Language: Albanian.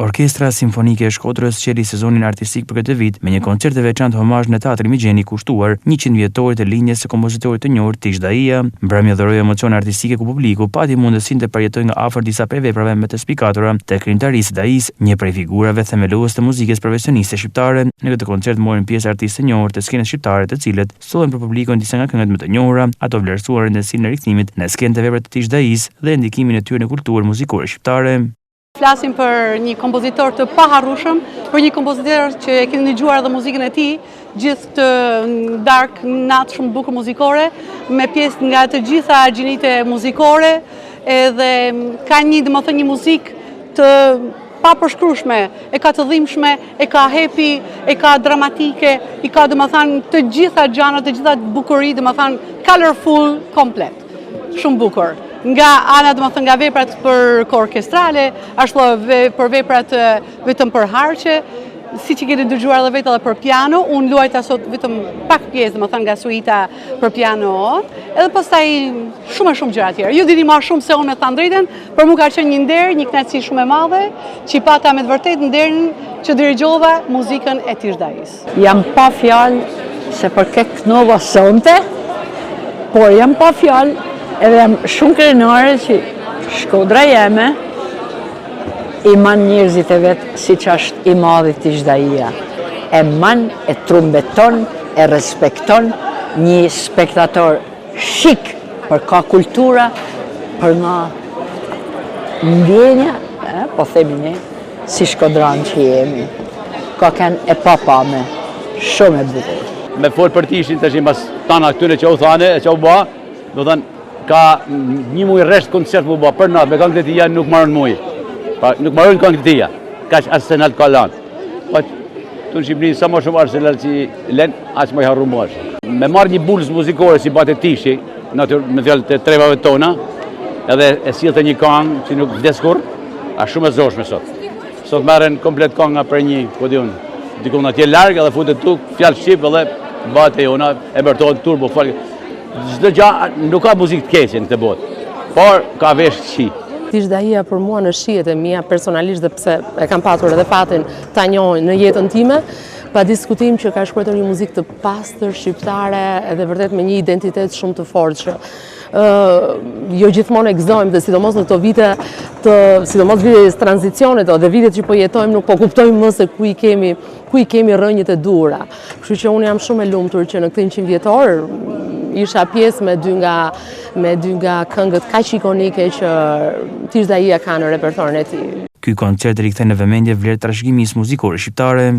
Orkestra Simfonike e Shkodrës qeli sezonin artistik për këtë vit me një koncert të veçantë homazh në Teatrin Migjeni kushtuar 100 vjetorit të linjës së kompozitorit të njohur Tish Daia. Mbrëmja dhuroi emocione artistike ku publiku pati mundësinë të përjetojë nga afër disa prej veprave më të spikatura të krijimtarisë Dais, një prej figurave themelues të muzikës profesioniste shqiptare. Në këtë koncert morën pjesë artistë të njohur të skenës shqiptare, të cilët sollën për publikun disa nga këngët më të njohura, ato vlerësuan rëndësinë e rikthimit në skenë të veprave të Tish Dais dhe ndikimin e tyre në kulturën muzikore shqiptare. Flasim për një kompozitor të paharrueshëm, për një kompozitor që e keni dëgjuar edhe muzikën e tij, gjithë të dark, natë shumë bukur muzikore, me pjesë nga të gjitha gjinite muzikore, edhe ka një muzikë të papërshkrueshme, e ka të dhimbshme, e ka happy, e ka dramatike, i ka të gjitha gjanat, të gjitha bukuri, colorful komplet. Shumë bukur. Nga ana nga veprat për orkestrale, ashtu për veprat vetëm për harqe, si që keni dëgjuar edhe vetë edhe për piano, unë luajta sot vetëm pak pjesë, nga suita për piano, edhe pastaj shumë gjëra tjera. Ju dini më shumë se unë me thënë drejtën, për mua ka qenë një nder, një kënaqësi shumë e madhe, që i pata me të vërtetë nderin që dirigjova muzikën e Tish Dais. Jam pa fjalë se për këtë nova sonte, por jam pa fjalë edhe jam shumë krenare që Shkodra jeme i man njerëzit e vetë si që është i madhi Tish Daia. E man, e trumbeton, e respekton një spektator shik për ka kultura, për nga ndjenja, po themi ne, si Shkodran që jemi. Ka kënë e papame, shumë e bukur. Me folë për Tishin të shimë pas tana këtyre që u thane, që u ba, do thënë, ka një muj resht koncert mu ba, për natë, me këngët e tia nuk marrën muj. Nuk marrën këngët e tia, ka që Arsenal ka lanë. Pa, tu në Shqipërinë, sa më shumë Arsenal që len, aqë më i harru më është. Me marrë një bulës muzikore si bate Tishi, me fjallë të trevave tona, edhe e silë të një kangë që nuk vdeskur, a shumë e zoshme sot. Sot merren komplet kanga për një, po di unë, dikun atje largë, edhe futet tuk, fjallë Shqip, edhe bate jona, e mërtojnë turbo, çdo gjë nuk ka muzikë të keqe në këtë botë, por ka vesh shi. Tish Daia për mua në shijet e mia personalisht, dhe pse e kam patur edhe fatin ta njoh në jetën time, pa diskutim që ka shkruar një muzikë të pastër shqiptare edhe vërtet me një identitet shumë të fortë. Jo gjithmonë e gëzojmë, dhe sidomos në këto vite sidomos vitet e tranzicionit dhe vitet që po jetojmë, nuk po kuptojmë më se ku i kemi rrënjët e dura. Kështu që unë jam shumë e lumtur që në këtë 100 vjetor isha pjesë me dy nga këngët kaq ikonike që Tish Daia ka në repertorin e tij. Ky koncert rikthen në vëmendje vlerë trashëgimisë muzikore shqiptare.